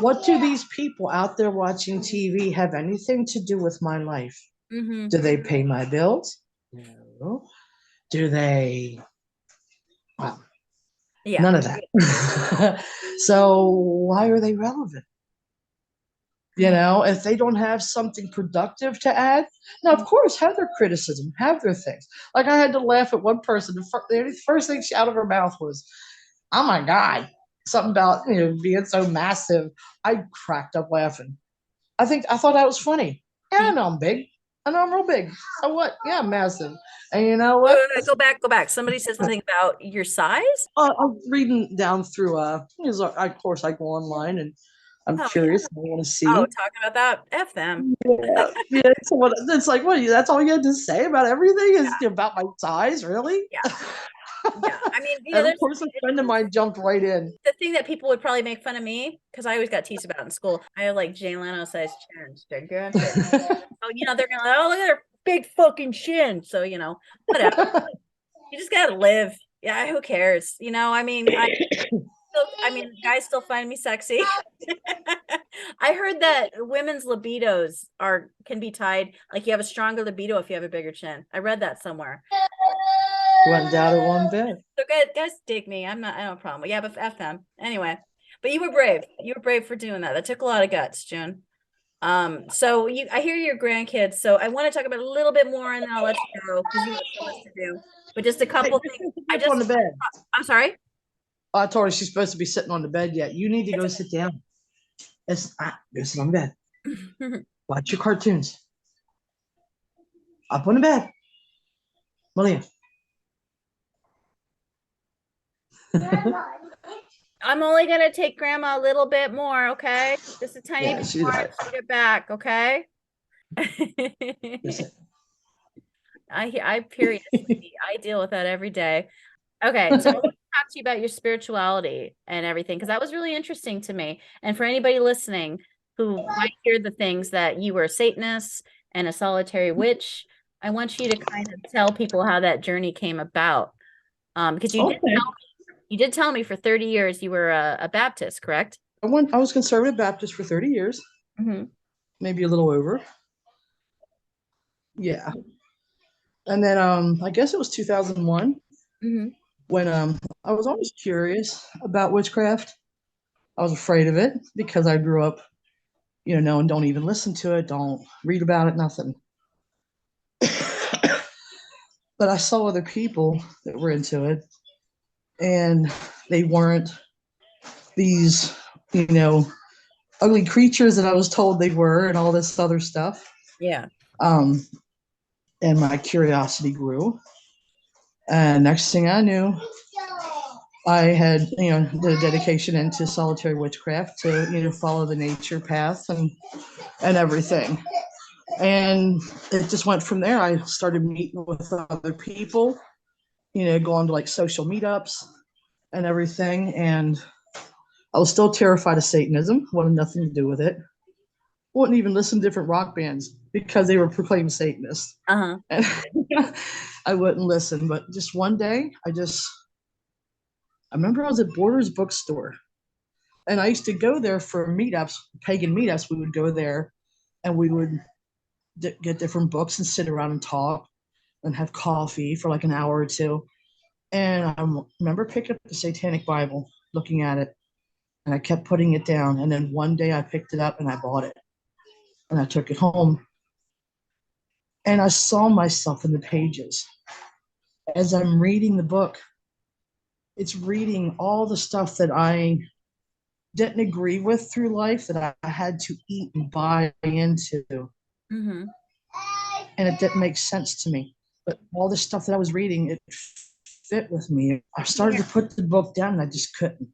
what do these people out there watching TV have anything to do with my life? Hmm. Do they pay my bills? No. Do they? Well, Yeah. none of that. So why are they relevant? Yeah. If they don't have something productive to add, now of course have their criticism, have their things. Like I had to laugh at one person. The first thing out of her mouth was, "Oh my god," something about being so massive. I cracked up laughing. I thought that was funny. Yeah, I know I'm big. I know I'm real big. So what? Yeah, I'm massive. And you know Wait, what? wait, wait, go back, go back. Somebody said something about your size. I'm reading down through of course I go online and I'm Oh yeah. curious. I want to Oh, see. talking about that. F them. Yeah, yeah. So it's like, what? That's all you had to say about everything is about my size, really? Yeah. Yeah. I mean, And of there's course, a friend of mine jumped right in. the thing that people would probably make fun of me because I always got teased about in school. I have like Jay Leno size chins, gigantic. So they're gonna like, oh, look at her big fucking chin. So whatever. You just gotta live. Yeah, who cares? Guys still find me sexy. I heard that women's libidos can be tied. Like you have a stronger libido if you have a bigger chin. I read that somewhere. Went down to one bed. So guys dig me. I don't have a problem. Yeah, but F them. Anyway. But you were brave. You were brave for doing that. That took a lot of guts, June. So I hear your grandkids. So I want to talk about a little bit more and then I'll let you go because you have so much to do. But just a Hey, couple you're things. supposed to be up on the bed. I'm sorry. I told her she's supposed to be sitting on the bed yet. You need to go sit down. Go sit on the bed. Okay. Watch your cartoons. Up on the bed. Malia. I'm only gonna take grandma a little bit more, okay? Just a tiny Yeah, bit she's more right. and she'll get back, okay? Listen. I seriously, I deal with that every day. Okay, so I want to talk to you about your spirituality and everything because that was really interesting to me. And for anybody listening who might hear the things that you were a Satanist and a solitary witch, I want you to kind of tell people how that journey came about. Because Okay. you did tell me for 30 years you were a Baptist, correct? I was conservative Baptist for 30 years, Hmm. maybe a little over. Yeah. And then I guess it was 2001 Hmm. when I was always curious about witchcraft. I was afraid of it because I grew up, and don't even listen to it, don't read about it, nothing. But I saw other people that were into it, and they weren't these, you know, ugly creatures that I was told they were, and all this other stuff. Yeah. Um, and my curiosity grew. And next thing I knew, I had, the dedication into solitary witchcraft to, follow the nature path and everything. And it just went from there. I started meeting with other people, going to like social meetups and everything. And I was still terrified of Satanism, wanted nothing to do with it. Wouldn't even listen to different rock bands because they were proclaimed Satanists. Uh-huh. And I wouldn't listen. But just one day, I remember I was at Borders bookstore and I used to go there for meetups, pagan meetups. We would go there and we would get different books and sit around and talk and have coffee for like an hour or two. And I remember picking up the Satanic Bible, looking at it, and I kept putting it down. And then one day I picked it up and I bought it and I took it home. And I saw myself in the pages. As I'm reading the book, it's reading all the stuff that I didn't agree with through life that I had to eat and buy into. Hmm. And it didn't make sense to me. But all the stuff that I was reading, it fit with me. I started to put the book down and I just couldn't.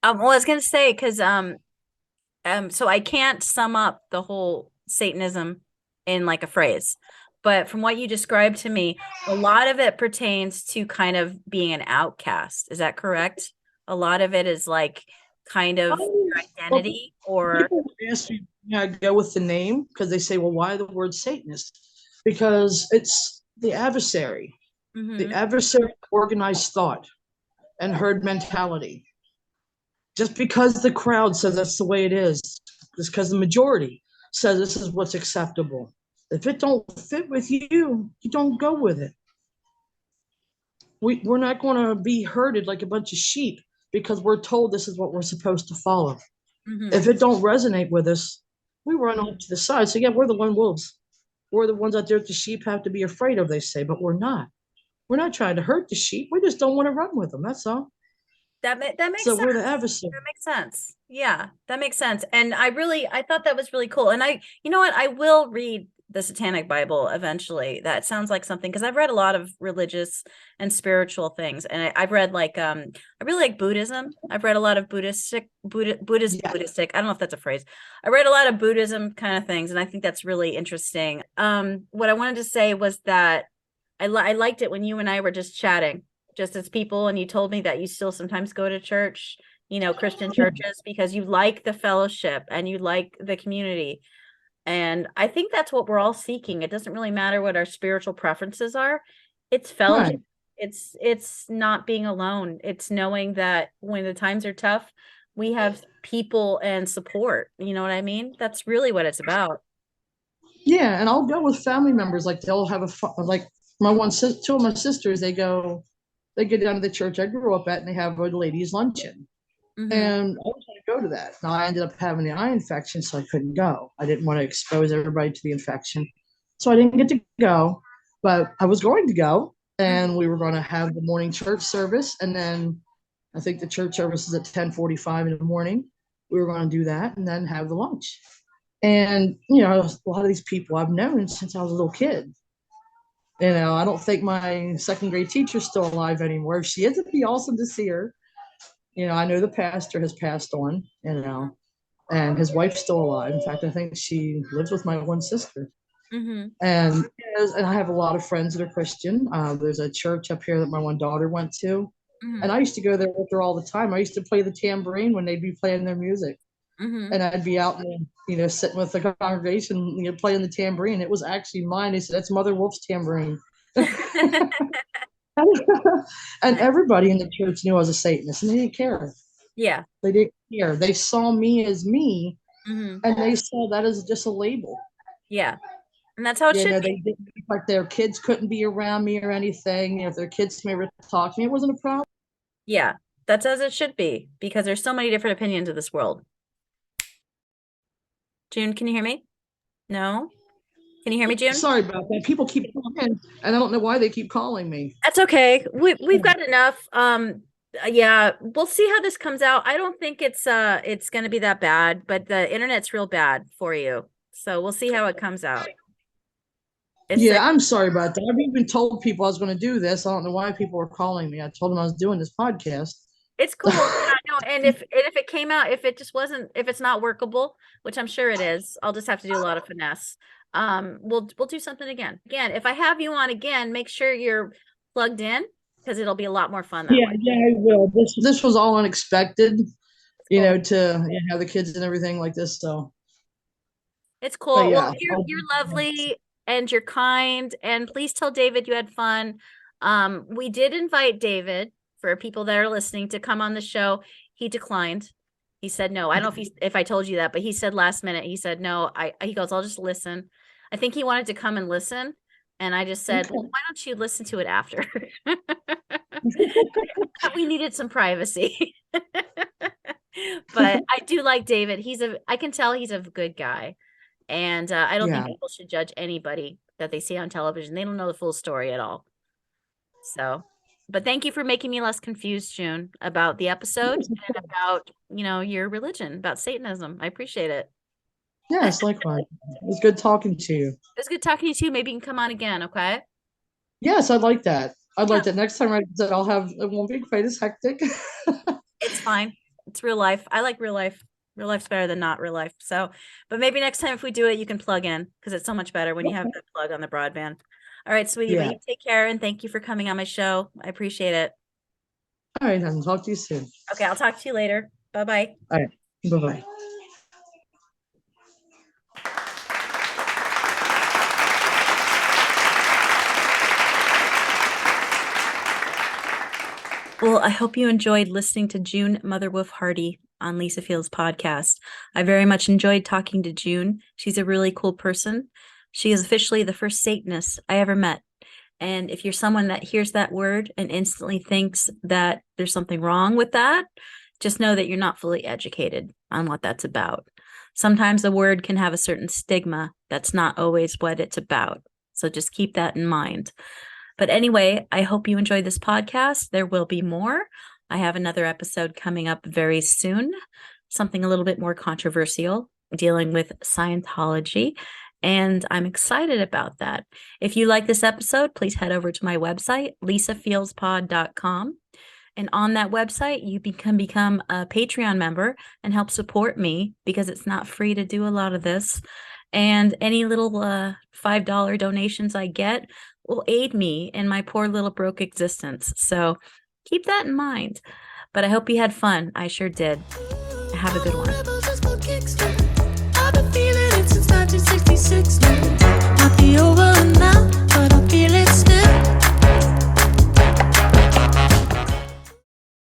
Well, I was gonna say because so I can't sum up the whole Satanism in like a phrase, but from what you described to me, a lot of it pertains to kind of being an outcast. Is that correct? A lot of it is like kind of Oh, your well, identity or people ask me, I go with the name because they say, well, why the word Satanist? Because it's the adversary. The Mhm. adversary organized thought and herd mentality. Just because the crowd says that's the way it is, just because the majority says this is what's acceptable. If it don't fit with you, you don't go with it. We're not going to be herded like a bunch of sheep because we're told this is what we're supposed to follow. Mhm. If it don't resonate with us, we run off to the side. So yeah, we're the lone wolves. We're the ones out there that the sheep have to be afraid of, they say, but we're not. We're not trying to hurt the sheep. We just don't want to run with them. That's all. That makes So sense. we're the adversary. That makes sense. Yeah, that makes sense. And I thought that was really cool. And you know what? I will read the Satanic Bible eventually. That sounds like something because I've read a lot of religious and spiritual things. And I've read like I really like Buddhism. I've read a lot of Yeah. Buddhistic. I don't know if that's a phrase. I read a lot of Buddhism kind of things, and I think that's really interesting. What I wanted to say was that I liked it when you and I were just chatting, just as people, and you told me that you still sometimes go to church, Christian churches, because you like the fellowship and you like the community. And I think that's what we're all seeking. It doesn't really matter what our spiritual preferences are. It's fellowship. Right. It's not being alone. It's knowing that when the times are tough, we have people and support. You know what I mean? That's really what it's about. Yeah, and I'll go with family members. Like they'll have like my two of my sisters. They get down to the church I grew up at, and they have a ladies' luncheon. Mm-hmm. And I was going to go to that. Now I ended up having the eye infection, so I couldn't go. I didn't want to expose everybody to the infection, so I didn't get to go. But I was going to go, Mm-hmm. and we were going to have the morning church service, and then I think the church service is at 10:45 in the morning. We were going to do that, and then have the lunch. And a lot of these people I've known since I was a little kid. I don't think my second grade teacher's still alive anymore. If she is, it'd be awesome to see her. I know the pastor has passed on, and his wife's still alive. In fact, I think she lives with my one sister. Mm-hmm. And I have a lot of friends that are Christian. There's a church up here that my one daughter went to, Mm-hmm. and I used to go there with her all the time. I used to play the tambourine when they'd be playing their music, Mm-hmm. and I'd be out and sitting with the congregation, playing the tambourine. It was actually mine. They said that's Motherwolff's tambourine. And everybody in the church knew I was a Satanist, and they didn't care. Yeah. They didn't care. They saw me as me, Mm-hmm. and they saw that as just a label. Yeah. And that's how it should They be. didn't like their kids couldn't be around me or anything. If their kids may talk to me, it wasn't a problem. Yeah. That's as it should be because there's so many different opinions of this world. June, can you hear me? No? Can you hear me, June? Sorry about that. People keep calling, and I don't know why they keep calling me. That's okay. We've got enough. Yeah, we'll see how this comes out. I don't think it's gonna be that bad, but the internet's real bad for you. So we'll see how it comes out. It's Yeah, I'm sorry about that. I've even told people I was going to do this. I don't know why people were calling me. I told them I was doing this podcast. it's cool. Yeah, no, and if it came out, if it just wasn't, if it's not workable, which I'm sure it is, I'll just have to do a lot of finesse. We'll do something again. Again, if I have you on again, make sure you're plugged in because it'll be a lot more fun that way. Yeah, I will. This was all unexpected, It's cool. to have the kids and everything like this. So, It's but cool. Well, yeah, you're lovely and you're kind, and please tell David you had fun. We did invite David for people that are listening to come on the show. He declined. He said no. I don't know if I told you that, but he said last minute. He said no. He goes, I'll just listen. I think he wanted to come and listen, and I just said, well, okay. why don't you listen to it after? We needed some privacy. But I do like David. I can tell he's a good guy. And I don't think Yeah. people should judge anybody that they see on television. They don't know the full story at all. So, but thank you for making me less confused, June, about the episode and about, your religion, about Satanism. I appreciate it. Yes, likewise. It was good talking to you. It was good talking to you too. Maybe you can come on again, okay? Yes, I like that. I'd Yeah. like that next time it won't be quite as hectic. It's fine. It's real life. I like real life. Real life's better than not real life. So, but maybe next time if we do it, you can plug in because it's so much better when you have the plug on the broadband. All right, sweetie, but Yeah. you take care and thank you for coming on my show. I appreciate it. All right, then. Talk to you soon. Okay, I'll talk to you later. Bye-bye. All right. Bye-bye. Well, I hope you enjoyed listening to June Motherwolff Hardy on Lisa Fields' podcast. I very much enjoyed talking to June. She's a really cool person. She is officially the first Satanist I ever met. And if you're someone that hears that word and instantly thinks that there's something wrong with that, just know that you're not fully educated on what that's about. Sometimes a word can have a certain stigma. That's not always what it's about. So just keep that in mind. But anyway, I hope you enjoyed this podcast. There will be more. I have another episode coming up very soon, something a little bit more controversial, dealing with Scientology. And I'm excited about that. If you like this episode, please head over to my website, lisafieldspod.com. And on that website, you can become a Patreon member and help support me because it's not free to do a lot of this. And any little $5 donations I get will aid me in my poor little broke existence. So keep that in mind. But I hope you had fun. I sure did. Have a good one. I've been feeling it since 1966. Not the over